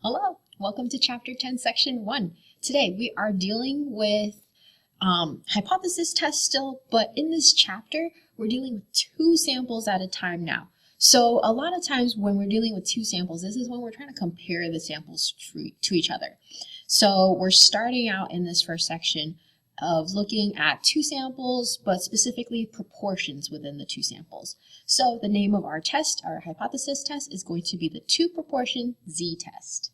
Hello, welcome to Chapter 10, Section 1. Today we are dealing with hypothesis tests still, but in this chapter we're dealing with two samples at a time now. So a lot of times when we're dealing with two samples, this is when we're trying to compare the samples to each other. So we're starting out in this first section of looking at two samples, but specifically proportions within the two samples. So the name of our test, our hypothesis test, is going to be the two-proportion z-test.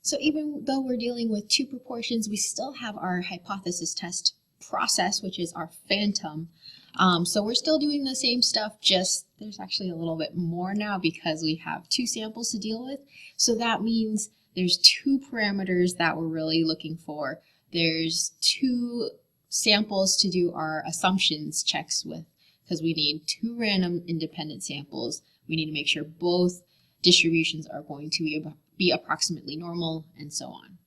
So even though we're dealing with two proportions, we still have our hypothesis test process, which is our phantom. So we're still doing the same stuff, just there's actually a little bit more now because we have two samples to deal with. So that means there's two parameters that we're really looking for. There's two samples to do our assumptions checks with, because we need two random independent samples. We need to make sure both distributions are going to be approximately normal, and so on.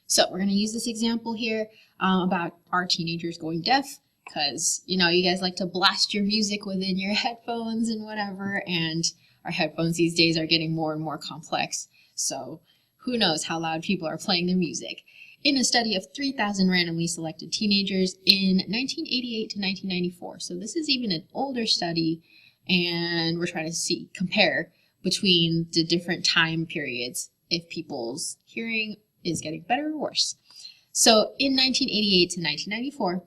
So we're going to use this example here about our teenagers going deaf, because you guys like to blast your music within your headphones and whatever, and our headphones these days are getting more and more complex. So who knows how loud people are playing their music. In a study of 3,000 randomly selected teenagers in 1988 to 1994. So this is even an older study, and we're trying to compare between the different time periods if people's hearing is getting better or worse. So in 1988 to 1994,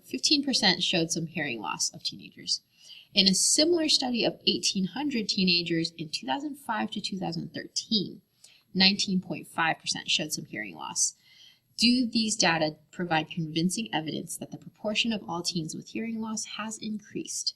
15% showed some hearing loss of teenagers. In a similar study of 1,800 teenagers in 2005 to 2013, 19.5% showed some hearing loss. Do these data provide convincing evidence that the proportion of all teens with hearing loss has increased?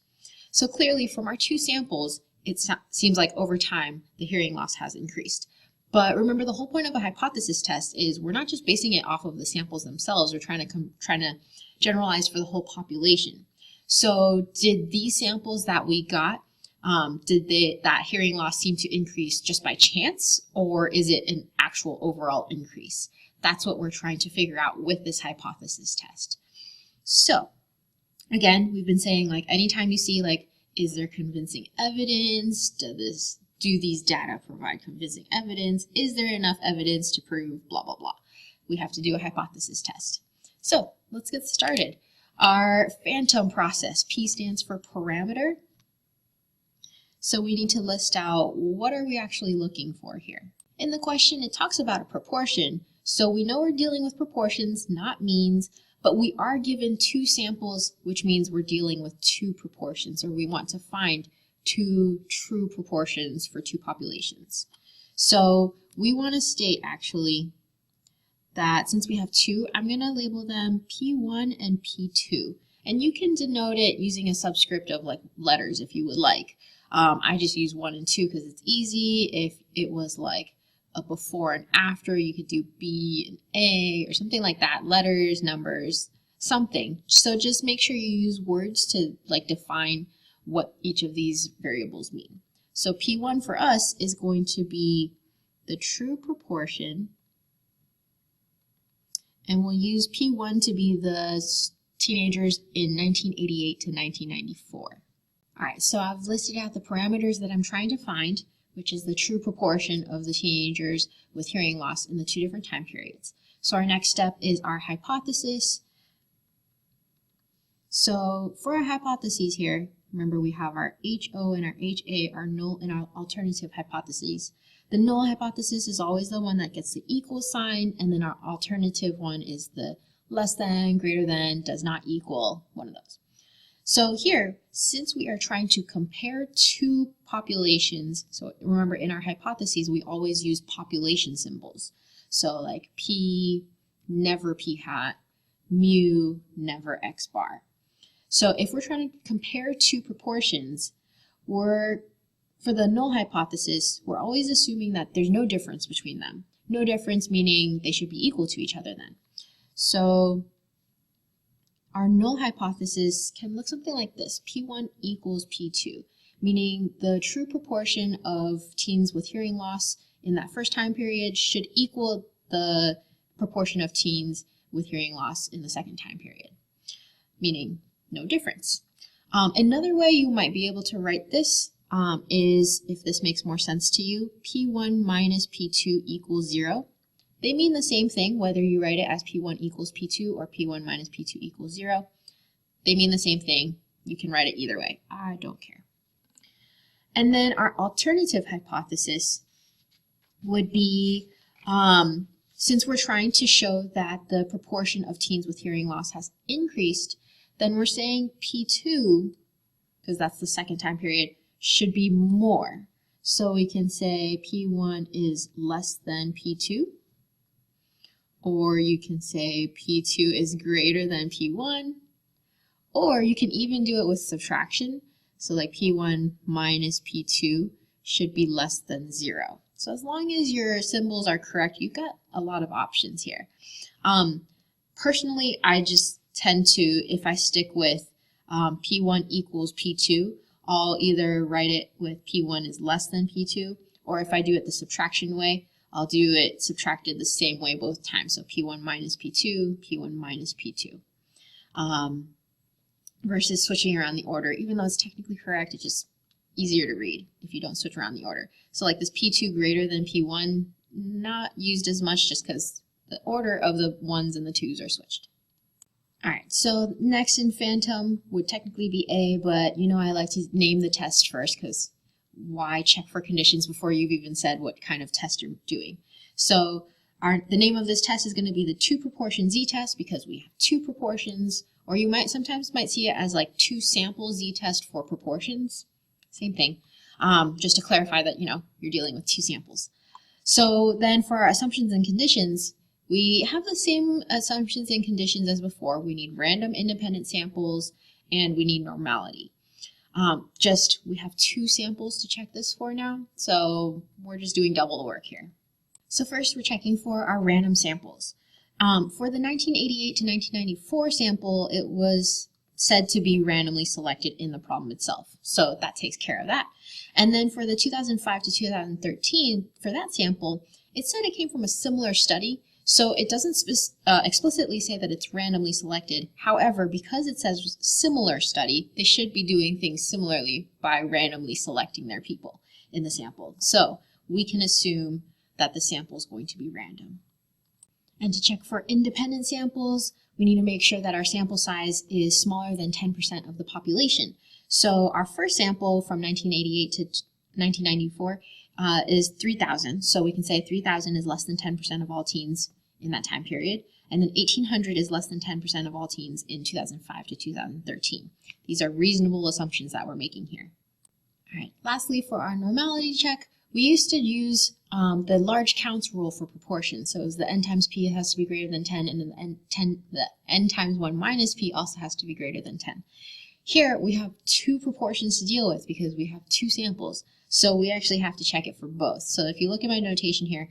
So clearly from our two samples, it seems like over time the hearing loss has increased. But remember, the whole point of a hypothesis test is we're not just basing it off of the samples themselves, we're trying to generalize for the whole population. So did these samples that we got, that hearing loss seem to increase just by chance, or is it an actual overall increase? That's what we're trying to figure out with this hypothesis test. So again, we've been saying, like, anytime you see, like, is there convincing evidence? Do these data provide convincing evidence? Is there enough evidence to prove blah, blah, blah? We have to do a hypothesis test. So let's get started. Our phantom process, P stands for parameter. So we need to list out what are we actually looking for here. In the question, it talks about a proportion. So we know we're dealing with proportions, not means, but we are given two samples, which means we're dealing with two proportions, or we want to find two true proportions for two populations. So we want to state actually that since we have two, I'm going to label them P1 and P2. And you can denote it using a subscript of like letters if you would like. I just use 1 and 2 because it's easy. If it was like a before and after, you could do B and A or something like that, letters, numbers, something. So just make sure you use words to like define what each of these variables mean. So P1 for us is going to be the true proportion, and we'll use P1 to be the teenagers in 1988 to 1994. All right, so I've listed out the parameters that I'm trying to find, which is the true proportion of the teenagers with hearing loss in the two different time periods. So our next step is our hypothesis. So for our hypotheses here, remember we have our HO and our HA, our null and our alternative hypotheses. The null hypothesis is always the one that gets the equal sign, and then our alternative one is the less than, greater than, does not equal, one of those. So here, since we are trying to compare two populations, so remember in our hypotheses, we always use population symbols. So like P, never P hat, mu, never X bar. So if we're trying to compare two proportions, for the null hypothesis, we're always assuming that there's no difference between them. No difference meaning they should be equal to each other then. So our null hypothesis can look something like this. P1 equals P2, meaning the true proportion of teens with hearing loss in that first time period should equal the proportion of teens with hearing loss in the second time period, meaning no difference. Another way you might be able to write this is, if this makes more sense to you, P1 minus P2 equals 0. They mean the same thing, whether you write it as P1 equals P2 or P1 minus P2 equals 0. They mean the same thing. You can write it either way. I don't care. And then our alternative hypothesis would be, since we're trying to show that the proportion of teens with hearing loss has increased, then we're saying P2, because that's the second time period, should be more. So we can say P1 is less than P2, or you can say P2 is greater than P1, or you can even do it with subtraction. So like P1 minus P2 should be less than 0. So as long as your symbols are correct, you've got a lot of options here. Personally, I just tend to, if I stick with P1 equals P2, I'll either write it with P1 is less than P2, or if I do it the subtraction way, I'll do it subtracted the same way both times. So P1 minus P2, P1 minus P2. Versus switching around the order. Even though it's technically correct, it's just easier to read if you don't switch around the order. So like this P2 greater than P1, not used as much just because the order of the 1s and the 2s are switched. Alright, so next in phantom would technically be A, but you know I like to name the test first because why check for conditions before you've even said what kind of test you're doing. So the name of this test is going to be the two proportion z-test because we have two proportions, or you might sometimes see it as like two sample z-test for proportions. Same thing, just to clarify that, you're dealing with two samples. So then for our assumptions and conditions, we have the same assumptions and conditions as before. We need random independent samples and we need normality. We have two samples to check this for now, so we're just doing double the work here. So first we're checking for our random samples. For the 1988 to 1994 sample, it was said to be randomly selected in the problem itself. So that takes care of that. And then for the 2005 to 2013, for that sample, it said it came from a similar study. So it doesn't explicitly say that it's randomly selected. However, because it says similar study, they should be doing things similarly by randomly selecting their people in the sample. So we can assume that the sample is going to be random. And to check for independent samples, we need to make sure that our sample size is smaller than 10% of the population. So our first sample from 1988 to 1994 is 3,000. So we can say 3,000 is less than 10% of all teens in that time period. And then 1,800 is less than 10% of all teens in 2005 to 2013. These are reasonable assumptions that we're making here. All right, lastly, for our normality check, we used to use the large counts rule for proportions. So it was the n times p has to be greater than 10, and then the n times 1 minus p also has to be greater than 10. Here we have two proportions to deal with because we have two samples. So we actually have to check it for both. So if you look at my notation here,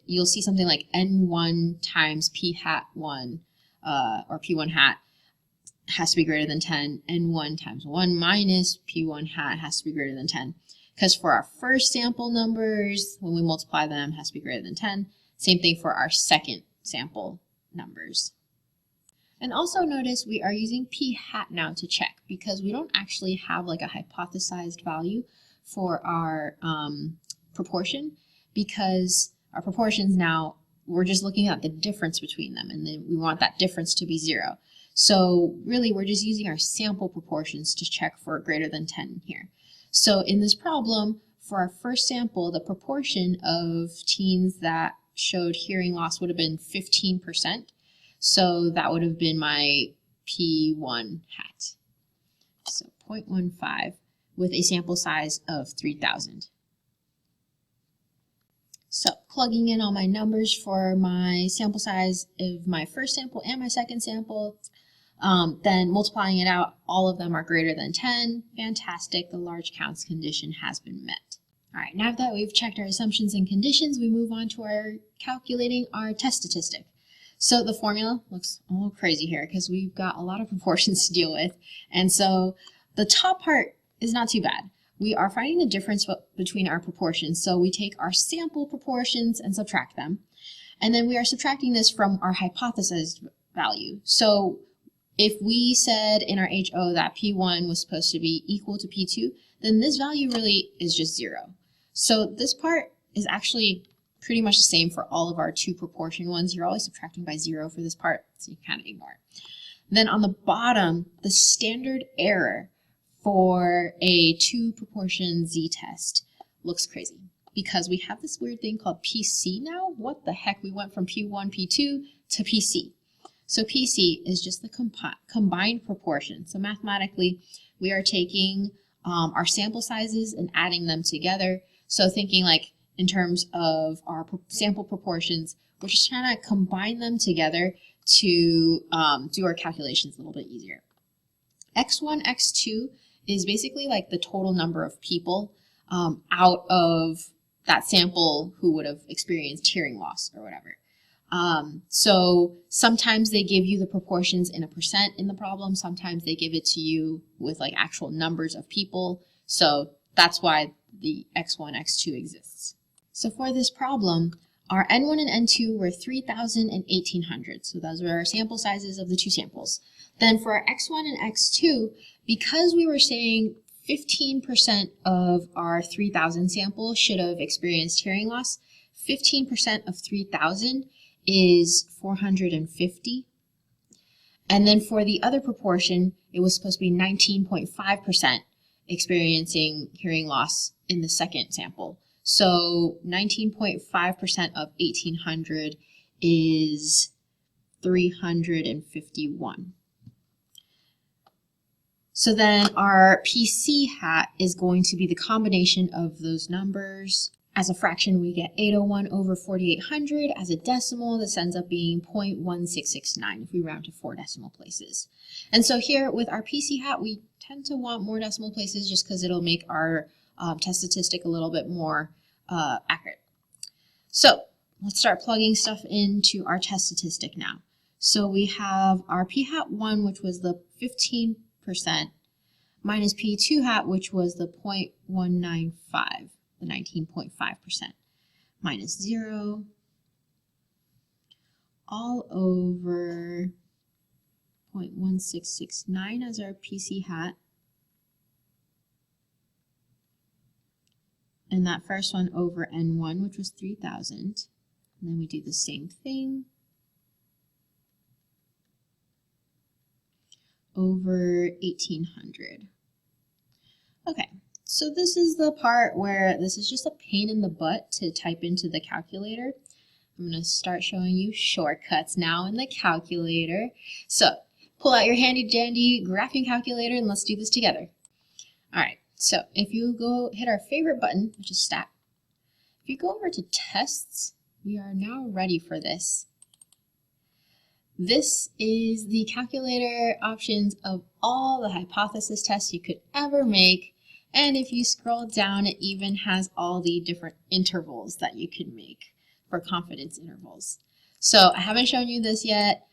you'll see something like n1 times p hat 1, or p1 hat, has to be greater than 10. n1 times 1 minus p1 hat has to be greater than 10. Because for our first sample numbers, when we multiply them, it has to be greater than 10. Same thing for our second sample numbers. And also notice we are using p hat now to check because we don't actually have like a hypothesized value for our proportion, because our proportions now, we're just looking at the difference between them, and then we want that difference to be 0. So really we're just using our sample proportions to check for greater than 10 here. So in this problem, for our first sample, the proportion of teens that showed hearing loss would have been 15%. So that would have been my P1 hat. So 0.15 with a sample size of 3,000. So plugging in all my numbers for my sample size of my first sample and my second sample, then multiplying it out, all of them are greater than 10. Fantastic, the large counts condition has been met. All right, now that we've checked our assumptions and conditions, we move on to our calculating our test statistic. So the formula looks a little crazy here because we've got a lot of proportions to deal with. And so the top part is not too bad. We are finding the difference between our proportions. So we take our sample proportions and subtract them. And then we are subtracting this from our hypothesis value. So if we said in our HO that P1 was supposed to be equal to P2, then this value really is just 0. So this part is actually pretty much the same for all of our two proportion ones. You're always subtracting by 0 for this part, so you kind of ignore it. Then on the bottom, the standard error for a two proportion z-test looks crazy because we have this weird thing called PC now. What the heck? We went from P1, P2 to PC. So PC is just the combined proportion. So mathematically, we are taking our sample sizes and adding them together. So thinking like in terms of our sample proportions, we're just trying to combine them together to do our calculations a little bit easier. X1, X2 is basically like the total number of people out of that sample who would have experienced hearing loss or whatever. So sometimes they give you the proportions in a % in the problem. Sometimes they give it to you with like actual numbers of people. So that's why the X1, X2 exists. So for this problem, our N1 and N2 were 3,000 and 1,800. So those were our sample sizes of the two samples. Then for our X1 and X2, because we were saying 15% of our 3,000 sample should have experienced hearing loss, 15% of 3,000 is 450. And then for the other proportion, it was supposed to be 19.5% experiencing hearing loss in the second sample. So 19.5% of 1,800 is 351. So then our PC hat is going to be the combination of those numbers. As a fraction, we get 801 over 4,800. As a decimal, this ends up being 0.1669 if we round to 4 decimal places. And so here with our PC hat, we tend to want more decimal places just because it'll make our test statistic a little bit more accurate. So let's start plugging stuff into our test statistic now. So we have our P hat 1, which was the 15%, minus P2 hat, which was the 0.195, the 19.5%, minus 0, all over 0.1669 as our PC hat. And that first one over N1, which was 3,000. And then we do the same thing over 1,800. Okay, so this is the part where this is just a pain in the butt to type into the calculator. I'm going to start showing you shortcuts now in the calculator. So pull out your handy dandy graphing calculator and let's do this together. All right, so if you go hit our favorite button, which is Stat, if you go over to Tests, we are now ready for this. This is the calculator options of all the hypothesis tests you could ever make. And if you scroll down, it even has all the different intervals that you can make for confidence intervals. So I haven't shown you this yet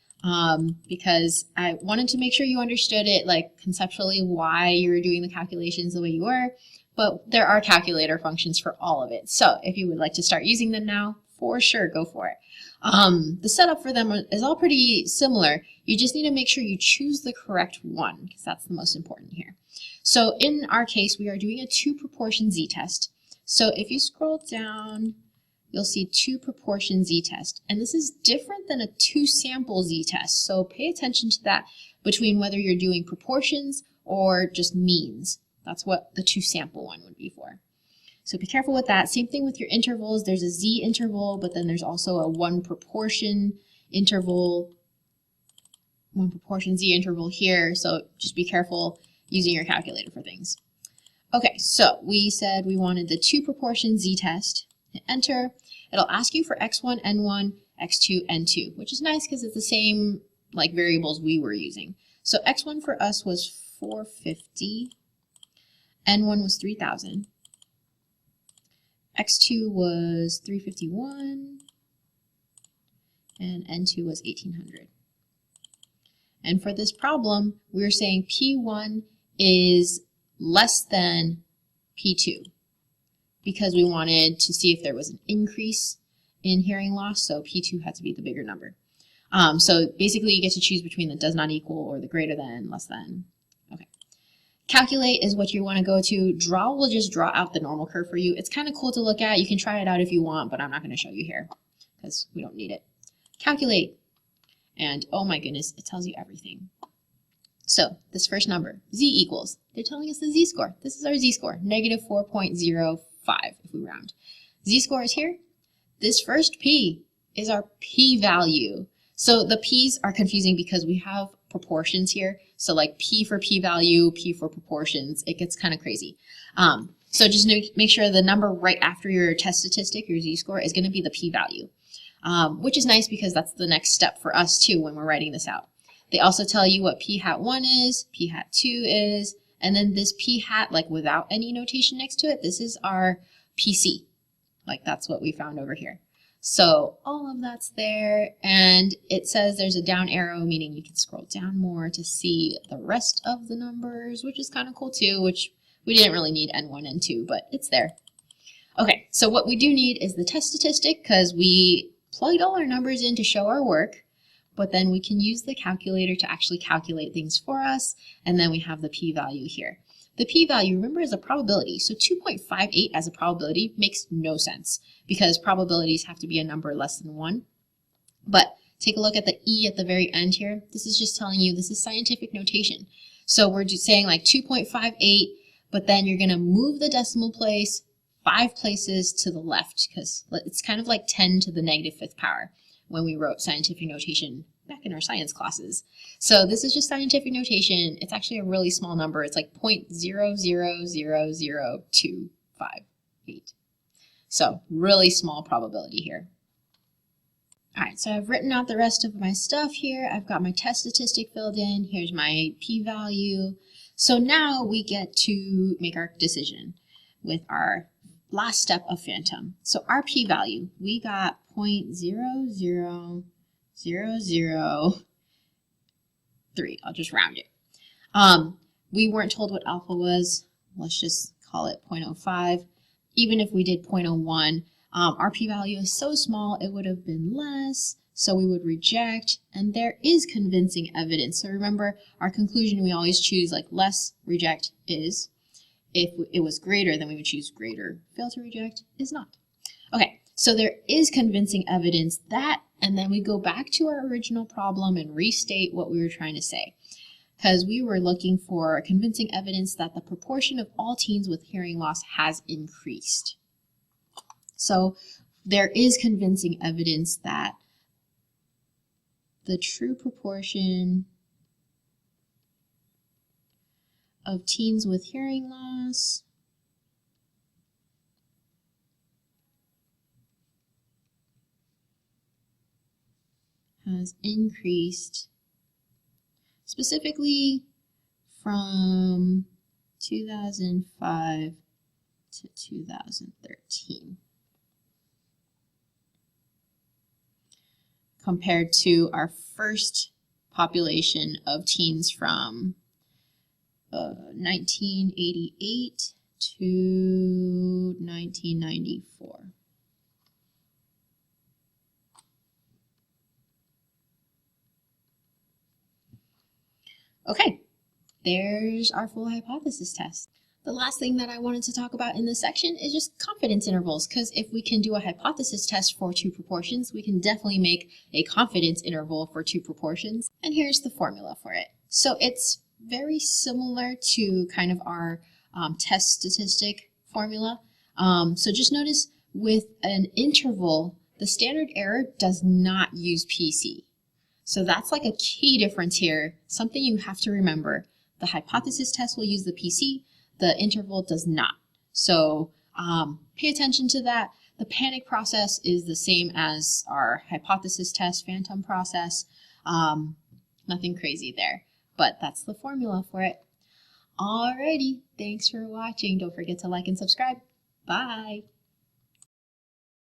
because I wanted to make sure you understood it, like conceptually why you were doing the calculations the way you were, but there are calculator functions for all of it. So if you would like to start using them now, for sure, go for it. The setup for them is all pretty similar. You just need to make sure you choose the correct one because that's the most important here. So in our case, we are doing a two proportion z-test. So if you scroll down, you'll see two proportion z-test. And this is different than a two sample z-test. So pay attention to that between whether you're doing proportions or just means. That's what the two sample one would be for. So be careful with that. Same thing with your intervals. There's a z interval, but then there's also a one proportion interval, one proportion z interval here. So just be careful using your calculator for things. Okay, so we said we wanted the two proportion z-test. Hit enter. It'll ask you for x1, n1, x2, n2, which is nice because it's the same like variables we were using. So x1 for us was 450, n1 was 3,000. X2 was 351, and N2 was 1,800. And for this problem, we're saying P1 is less than P2 because we wanted to see if there was an increase in hearing loss, so P2 had to be the bigger number. So basically you get to choose between the does not equal or the greater than, less than. Okay. Calculate is what you want to go to. Draw will just draw out the normal curve for you. It's kind of cool to look at. You can try it out if you want, but I'm not going to show you here because we don't need it. Calculate. And oh my goodness, it tells you everything. So this first number, z equals, they're telling us the z-score. This is our z-score, negative 4.05 if we round. Z-score is here. This first p is our p-value. So the p's are confusing because we have proportions here. So like p for p-value, p for proportions, it gets kind of crazy. So just make sure the number right after your test statistic, your z-score, is going to be the p-value, which is nice because that's the next step for us too when we're writing this out. They also tell you what p hat 1 is, p hat 2 is, and then this p hat, like without any notation next to it, this is our PC. Like that's what we found over here. So all of that's there, and it says there's a down arrow, meaning you can scroll down more to see the rest of the numbers, which is kind of cool too, which we didn't really need N1, N2, but it's there. Okay, so what we do need is the test statistic because we plugged all our numbers in to show our work, but then we can use the calculator to actually calculate things for us, and then we have the p-value here. The p-value, remember, is a probability, so 2.58 as a probability makes no sense because probabilities have to be a number less than 1. But take a look at the e at the very end here. This is just telling you this is scientific notation. So we're just saying like 2.58, but then you're going to move the decimal place 5 places to the left because it's kind of like 10 to the negative 5th power when we wrote scientific notation back in our science classes. So this is just scientific notation. It's actually a really small number. It's like 0.0000258. So really small probability here. All right, so I've written out the rest of my stuff here. I've got my test statistic filled in. Here's my p-value. So now we get to make our decision with our last step of phantom. So our p-value, we got 0.00003. I'll just round it. We weren't told what alpha was. Let's just call it 0.05. Even if we did 0.01, our p-value is so small it would have been less, so we would reject, and there is convincing evidence. So remember, our conclusion, we always choose like less, reject, is. If it was greater, then we would choose greater. Fail to reject is not. Okay, so there is convincing evidence that, and then we go back to our original problem and restate what we were trying to say. Because we were looking for convincing evidence that the proportion of all teens with hearing loss has increased. So there is convincing evidence that the true proportion of teens with hearing loss has increased specifically from 2005 to 2013 compared to our first population of teens from 1988 to 1994. Okay, there's our full hypothesis test. The last thing that I wanted to talk about in this section is just confidence intervals, because if we can do a hypothesis test for 2 proportions, we can definitely make a confidence interval for 2 proportions. And here's the formula for it. So it's very similar to kind of our test statistic formula. So just notice with an interval, the standard error does not use PC. So that's like a key difference here, something you have to remember. The hypothesis test will use the PC, the interval does not. So pay attention to that. The panic process is the same as our hypothesis test phantom process. Nothing crazy there, but that's the formula for it. Alrighty, thanks for watching. Don't forget to like and subscribe. Bye.